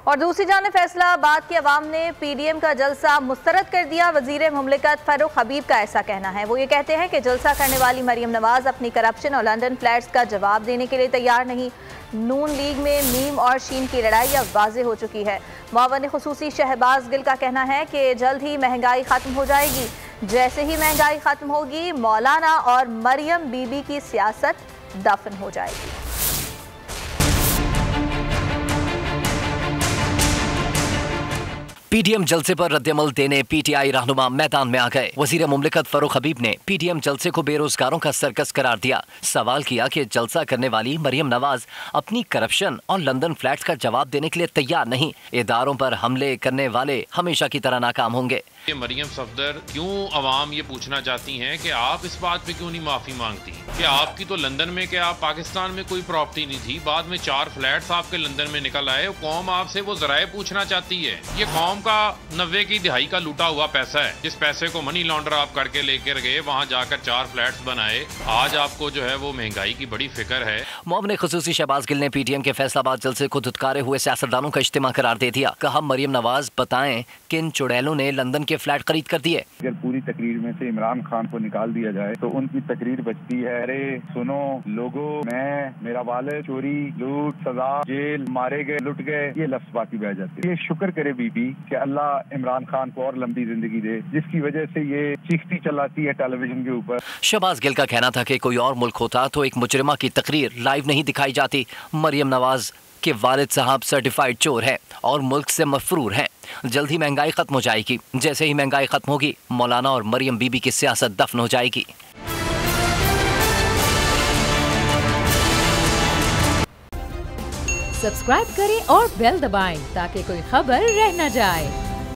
और दूसरी जानिब फैसलाबाद के अवाम ने पीडीएम का जलसा मुस्तरद कर दिया। वजीर मुमलिकत फारूक हबीब का ऐसा कहना है। वो ये कहते हैं कि जलसा करने वाली मरियम नवाज अपनी करप्शन और लंदन फ्लैट्स का जवाब देने के लिए तैयार नहीं। नून लीग में मीम और शीन की लड़ाई अब वाज़े हो चुकी है। मुअव्विन खुसूसी शहबाज गिल का कहना है कि जल्द ही महंगाई खत्म हो जाएगी। जैसे ही महंगाई खत्म होगी मौलाना और मरियम बीबी की सियासत दफन हो जाएगी। पीडीएम जलसे पर रद्दअमल देने पीटीआई रहनुमा मैदान में आ गए। वजीर मुमलिकत फारूक हबीब ने पीडीएम जलसे को बेरोजगारों का सर्कस करार दिया। सवाल किया कि जलसा करने वाली मरियम नवाज अपनी करप्शन और लंदन फ्लैट्स का जवाब देने के लिए तैयार नहीं। इदारों पर हमले करने वाले हमेशा की तरह नाकाम होंगे। ये मरियम सफदर क्यों अवाम ये पूछना चाहती हैं कि आप इस बात पे क्यों नहीं माफी मांगती कि आपकी तो लंदन में क्या आप पाकिस्तान में कोई प्रॉपर्टी नहीं थी, बाद में 4 फ्लैट्स आपके लंदन में निकल आए। कौम आपसे वो जराए पूछना चाहती है। ये कौम का 90 की दिहाई का लूटा हुआ पैसा है। जिस पैसे को मनी लॉन्डर आप करके लेकर गए, वहाँ जाकर 4 फ्लैट्स बनाए। आज आपको जो है वो महंगाई की बड़ी फिक्र है। मुअव्विन खुसूसी शहबाज गिल ने पीटीएम के फैसलाबाद जलसे को धुतकारे हुए सियासतदानों का इज्तिमा करार दे दिया। कहा, मरियम नवाज बताएं किन चुड़ैलों ने लंदन के फ्लैट खरीद कर दिए। अगर पूरी तकरीर में से इमरान खान को निकाल दिया जाए तो उनकी तकरीर बचती है, अरे सुनो लोगो, मैं, मेरा वालिद, चोरी, लूट, सजा, जेल, मारे गए, लुट गए, ये लफ्ज बाकी बह जाते हैं। ये शुक्र करे बीबी कि अल्लाह इमरान खान को और लंबी जिंदगी दे, जिसकी वजह से ये चीखती चलाती है टेलीविजन के ऊपर। शहबाज गिल का कहना था कि कोई और मुल्क होता तो एक मुजरिमा की तकरीर लाइव नहीं दिखाई जाती। मरियम नवाज के वालिद साहब सर्टिफाइड चोर हैं और मुल्क से मफरूर हैं। जल्द ही महंगाई खत्म हो जाएगी। जैसे ही महंगाई खत्म होगी मौलाना और मरियम बीबी की सियासत दफन हो जाएगी। सब्सक्राइब करें और बेल दबाएं ताकि कोई खबर रह न जाए।